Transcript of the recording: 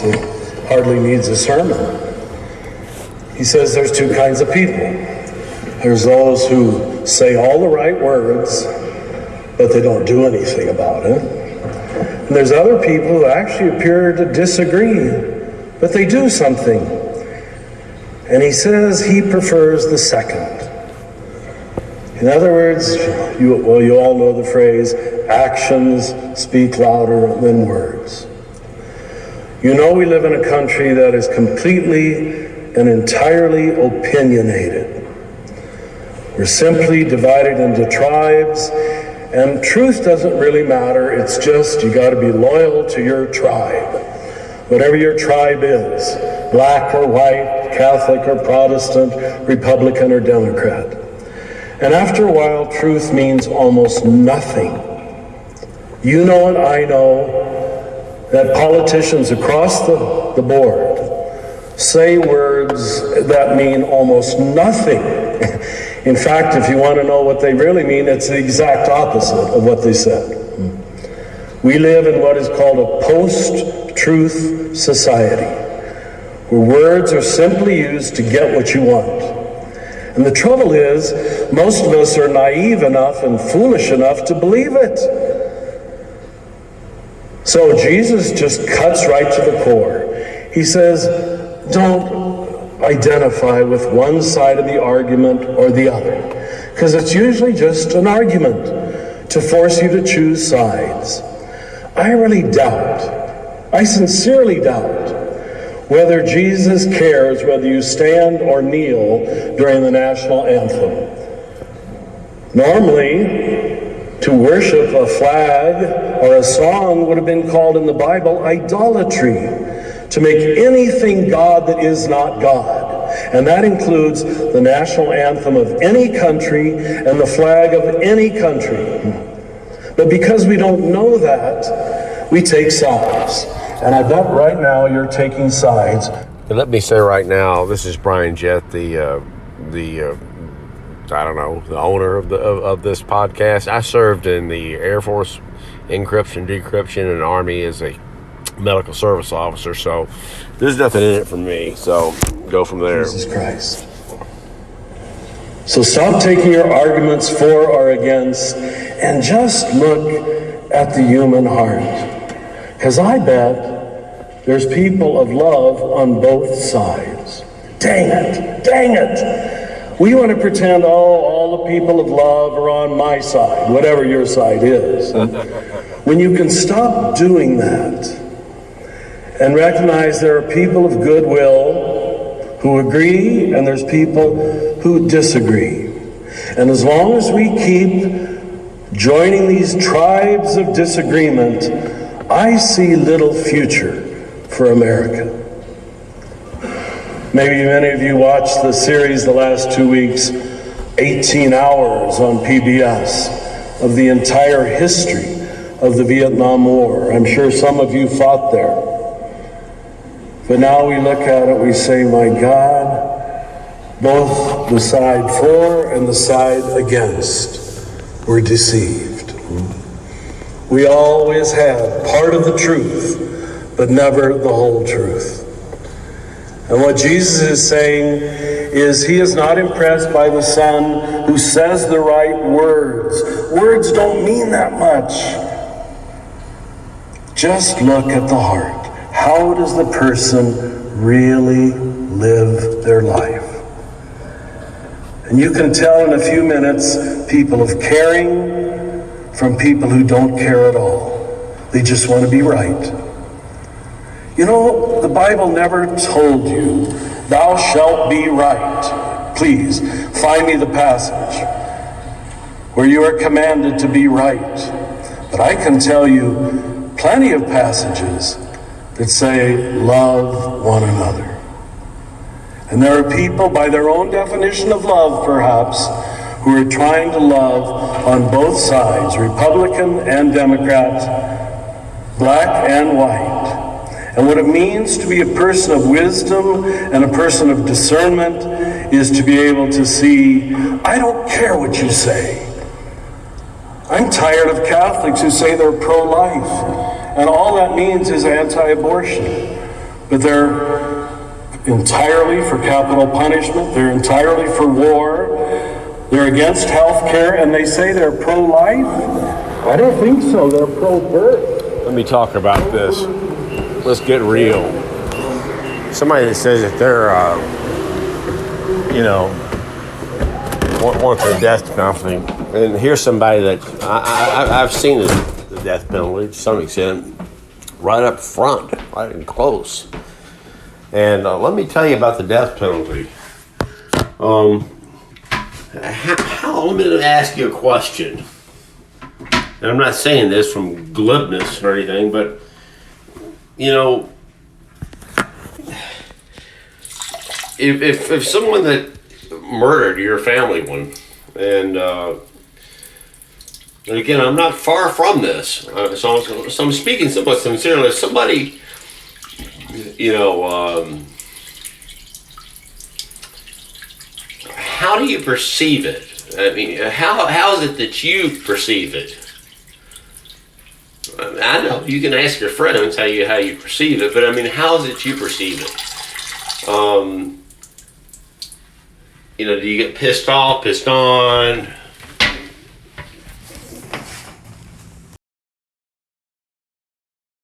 It hardly needs a sermon. He says there's two kinds of people. There's those who say all the right words, but they don't do anything about it. And there's other people who actually appear to disagree, but they do something. And he says he prefers the second. In other words, you all know the phrase, actions speak louder than words. You know, we live in a country that is completely and entirely opinionated. We're simply divided into tribes, and truth doesn't really matter. It's just you got to be loyal to your tribe. Whatever your tribe is, black or white, Catholic or Protestant, Republican or Democrat. And after a while, truth means almost nothing. You know and I know that politicians across the board say words that mean almost nothing. In fact, if you want to know what they really mean, it's the exact opposite of what they said. We live in what is called a post-truth society, where words are simply used to get what you want. And the trouble is, most of us are naive enough and foolish enough to believe it. So Jesus just cuts right to the core. He says, don't identify with one side of the argument or the other, because it's usually just an argument to force you to choose sides. I really doubt, I sincerely doubt, whether Jesus cares whether you stand or kneel during the national anthem. Normally, to worship a flag or a song would have been called in the Bible idolatry, to make anything God that is not God. And that includes the national anthem of any country and the flag of any country. But because we don't know that, we take sides. And I bet right now you're taking sides. And let me say right now, this is Brian Jett, the owner of this podcast. I served in the Air Force encryption, decryption, and Army as a medical service officer. So there's nothing in it for me. So go from there. Jesus Christ. So stop taking your arguments for or against and just look at the human heart. Because I bet there's people of love on both sides. Dang it. We want to pretend, all the people of love are on my side, whatever your side is. When you can stop doing that and recognize there are people of goodwill who agree and there's people who disagree. And as long as we keep joining these tribes of disagreement, I see little future for America. Maybe many of you watched the series the last 2 weeks, 18 hours on PBS, of the entire history of the Vietnam War. I'm sure some of you fought there. But now we look at it, we say, my God, both the side for and the side against were deceived. We always have part of the truth, but never the whole truth. And what Jesus is saying is he is not impressed by the son who says the right words. Words don't mean that much. Just look at the heart. How does the person really live their life? And you can tell in a few minutes people of caring from people who don't care at all. They just want to be right. You know, the Bible never told you, thou shalt be right. Please, find me the passage where you are commanded to be right. But I can tell you plenty of passages that say, love one another. And there are people, by their own definition of love, perhaps, who are trying to love on both sides, Republican and Democrat, black and white. And what it means to be a person of wisdom and a person of discernment is to be able to see, I don't care what you say. I'm tired of Catholics who say they're pro-life, and all that means is anti-abortion. but they're entirely for capital punishment. They're entirely for war. They're against health care, and they say they're pro-life. I don't think so. They're pro-birth. Let me talk about this. Let's get real. Somebody that says that they're, want the death penalty, and here's somebody that I've seen the death penalty to some extent right up front, right and close. And let me tell you about the death penalty. Let me ask you a question. And I'm not saying this from glibness or anything, but if someone that murdered your family one, and again, I'm not far from this, so I'm speaking somewhat sincerely. If somebody, how do you perceive it? I mean, how is it that you perceive it? I know you can ask your friends how you perceive it, but I mean, how is it you perceive it? Do you get pissed off, pissed on?